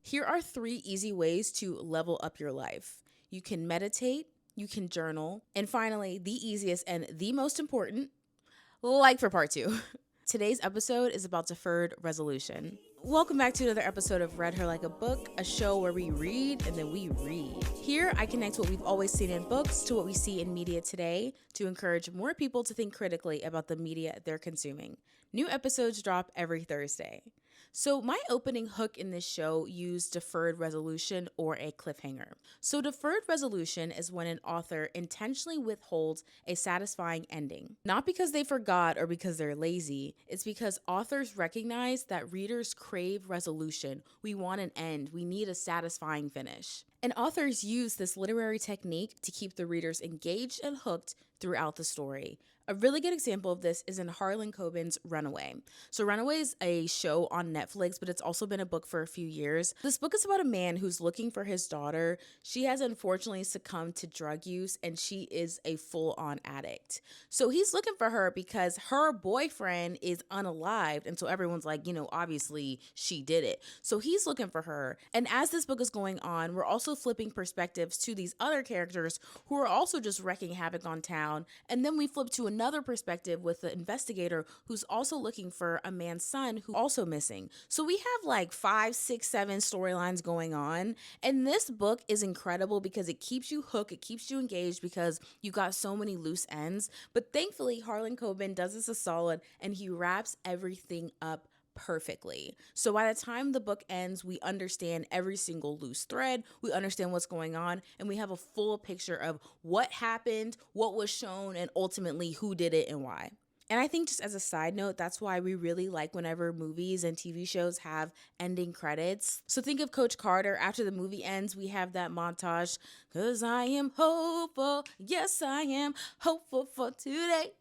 Here are 3 easy ways to level up your life. You can meditate, you can journal, and finally, the easiest and the most important, like for part 2. Today's episode is about deferred resolution. Welcome back to another episode of Read Her Like a Book, a show where we read and then we read. Here, I connect what we've always seen in books to what we see in media today to encourage more people to think critically about the media they're consuming. New episodes drop every Thursday. So my opening hook in this show used deferred resolution or a cliffhanger. So deferred resolution is when an author intentionally withholds a satisfying ending. Not because they forgot or because they're lazy, it's because authors recognize that readers crave resolution. We want an end. We need a satisfying finish. And authors use this literary technique to keep the readers engaged and hooked throughout the story. A really good example of this is in Harlan Coben's Runaway. So Runaway is a show on Netflix, but it's also been a book for a few years. This book is about a man who's looking for his daughter. She has unfortunately succumbed to drug use and she is a full-on addict. So he's looking for her because her boyfriend is unalived. And so everyone's like, obviously she did it. So he's looking for her. And as this book is going on, we're also flipping perspectives to these other characters who are also just wreaking havoc on town. And then we flip to another perspective with the investigator who's also looking for a man's son who's also missing. So we have like 5, 6, 7 storylines going on. And this book is incredible because it keeps you hooked, it keeps you engaged because you got so many loose ends. But thankfully, Harlan Coben does us a solid and he wraps everything up perfectly. So by the time the book ends, we understand every single loose thread, we understand what's going on, and we have a full picture of what happened, what was shown, and ultimately who did it and why. And I think just as a side note, that's why we really like whenever movies and TV shows have ending credits. So think of Coach Carter. After the movie ends, we have that montage, 'cause I am hopeful, yes I am hopeful for today.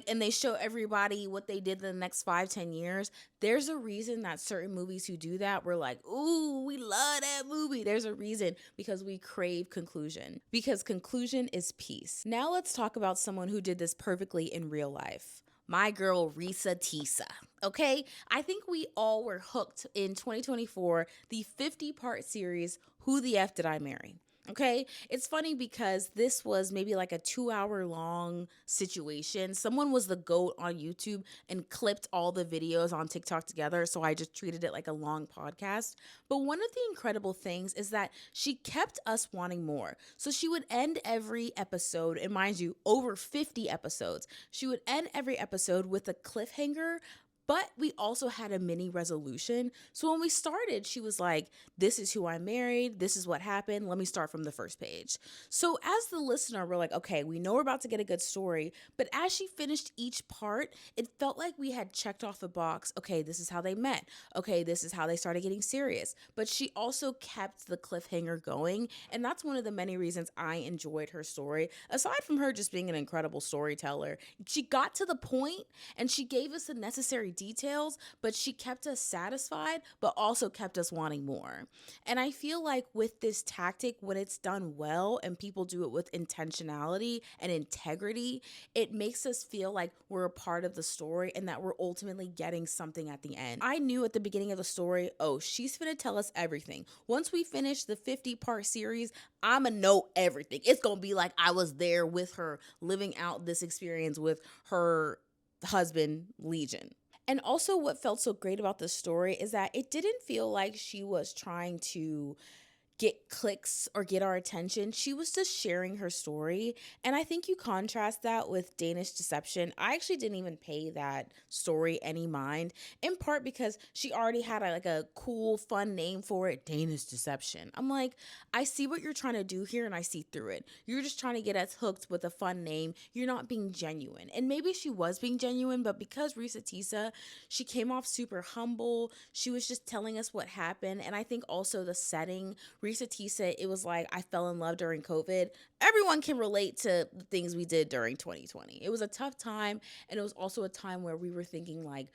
And they show everybody what they did the next 5-10 years. There's a reason that certain movies who do that, we're like, ooh, we love that movie. There's a reason, because we crave conclusion. Because conclusion is peace. Now let's talk about someone who did this perfectly in real life. My girl, Reesa Teesa. Okay? I think we all were hooked in 2024, the 50-part series, Who the F Did I Marry? Okay, it's funny because this was maybe like a 2-hour long situation. Someone was the GOAT on YouTube and clipped all the videos on TikTok together. So I just treated it like a long podcast. But one of the incredible things is that she kept us wanting more. So she would end every episode, and mind you, over 50 episodes, she would end every episode with a cliffhanger. But we also had a mini resolution. So when we started, she was like, this is who I married. This is what happened. Let me start from the first page. So as the listener, we're like, okay, we know we're about to get a good story. But as she finished each part, it felt like we had checked off the box. Okay, this is how they met. Okay, this is how they started getting serious. But she also kept the cliffhanger going. And that's one of the many reasons I enjoyed her story. Aside from her just being an incredible storyteller, she got to the point and she gave us the necessary details, but she kept us satisfied, but also kept us wanting more. And I feel like with this tactic, when it's done well and people do it with intentionality and integrity, it makes us feel like we're a part of the story and that we're ultimately getting something at the end. I knew at the beginning of the story, oh, she's gonna tell us everything. Once we finish the 50-part series, I'ma know everything. It's gonna be like I was there with her, living out this experience with her husband, Legion. And also what felt so great about this story is that it didn't feel like she was trying to get clicks or get our attention. She was just sharing her story. And I think you contrast that with Danish Deception. I actually didn't even pay that story any mind, in part because she already had a cool, fun name for it, Danish Deception. I'm like, I see what you're trying to do here and I see through it. You're just trying to get us hooked with a fun name. You're not being genuine. And maybe she was being genuine, but because Reesa Teesa, she came off super humble. She was just telling us what happened. And I think also the setting, Reesa Teesa, it was like I fell in love during COVID. Everyone can relate to the things we did during 2020. It was a tough time, and it was also a time where we were thinking like,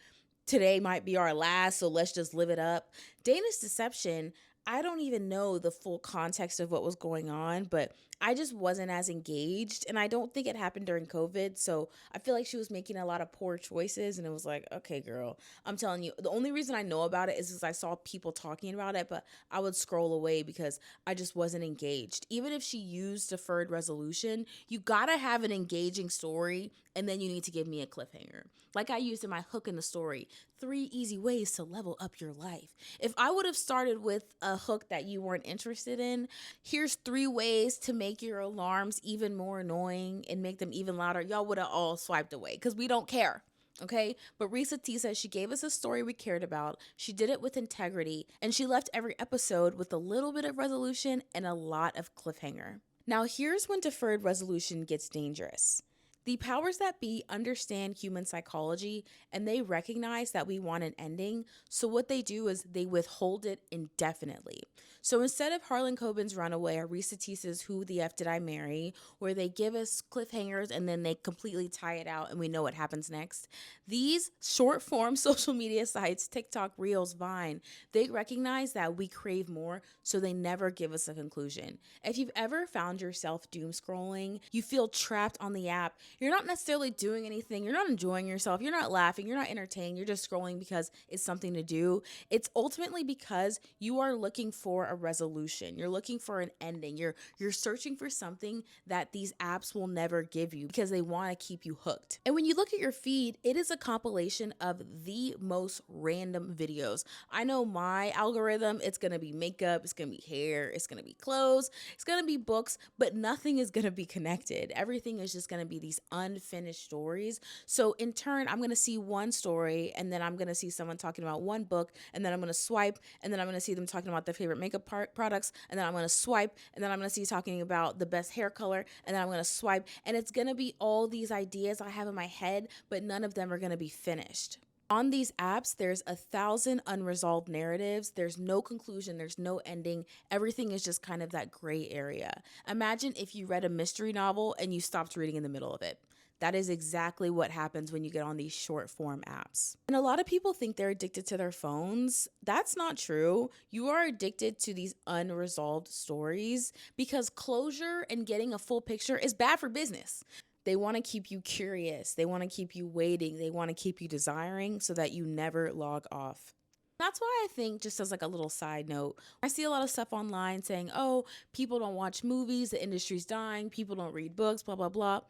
today might be our last, so let's just live it up. Danish Deception, I don't even know the full context of what was going on, but I just wasn't as engaged, and I don't think it happened during COVID. So I feel like she was making a lot of poor choices, and it was like, okay, girl, I'm telling you, the only reason I know about it is because I saw people talking about it, but I would scroll away because I just wasn't engaged. Even if she used deferred resolution, you gotta have an engaging story, and then you need to give me a cliffhanger. Like I used in my hook in the story, 3 easy ways to level up your life. If I would have started with a hook that you weren't interested in, here's 3 ways to make your alarms even more annoying and make them even louder, y'all would have all swiped away because we don't care. Okay, but Reesa Teesa, she gave us a story we cared about. She did it with integrity, and she left every episode with a little bit of resolution and a lot of cliffhanger. Now, here's when deferred resolution gets dangerous. The powers that be understand human psychology, and they recognize that we want an ending. So what they do is they withhold it indefinitely. So instead of Harlan Coben's Runaway or Reesa Teesa's Who the F Did I Marry, where they give us cliffhangers and then they completely tie it out and we know what happens next, these short form social media sites, TikTok, Reels, Vine, they recognize that we crave more, so they never give us a conclusion. If you've ever found yourself doom scrolling, you feel trapped on the app, you're not necessarily doing anything, you're not enjoying yourself, you're not laughing, you're not entertained, you're just scrolling because it's something to do. It's ultimately because you are looking for a resolution. You're looking for an ending. You're searching for something that these apps will never give you because they want to keep you hooked. And when you look at your feed, it is a compilation of the most random videos. I know my algorithm, it's going to be makeup, it's going to be hair, it's going to be clothes, it's going to be books, but nothing is going to be connected. Everything is just going to be these unfinished stories. So in turn, I'm going to see one story, and then I'm going to see someone talking about one book, and then I'm going to swipe, and then I'm going to see them talking about their favorite makeup products, and then I'm going to swipe, and then I'm going to see talking about the best hair color, and then I'm going to swipe, and it's going to be all these ideas I have in my head, but none of them are going to be finished. On these apps, there's 1,000 unresolved narratives. There's no conclusion. There's no ending. Everything is just kind of that gray area. Imagine if you read a mystery novel and you stopped reading in the middle of it. That is exactly what happens when you get on these short form apps. And a lot of people think they're addicted to their phones. That's not true. You are addicted to these unresolved stories because closure and getting a full picture is bad for business. They want to keep you curious. They want to keep you waiting. They want to keep you desiring so that you never log off. That's why I think, just as like a little side note, I see a lot of stuff online saying, oh, people don't watch movies, the industry's dying, people don't read books, blah, blah, blah.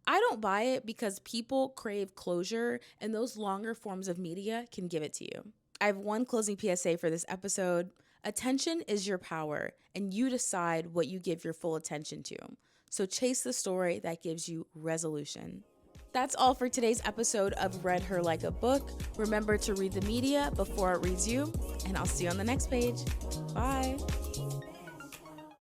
I don't buy it because people crave closure, and those longer forms of media can give it to you. I have one closing PSA for this episode. Attention is your power, and you decide what you give your full attention to. So chase the story that gives you resolution. That's all for today's episode of Read Her Like a Book. Remember to read the media before it reads you, and I'll see you on the next page. Bye.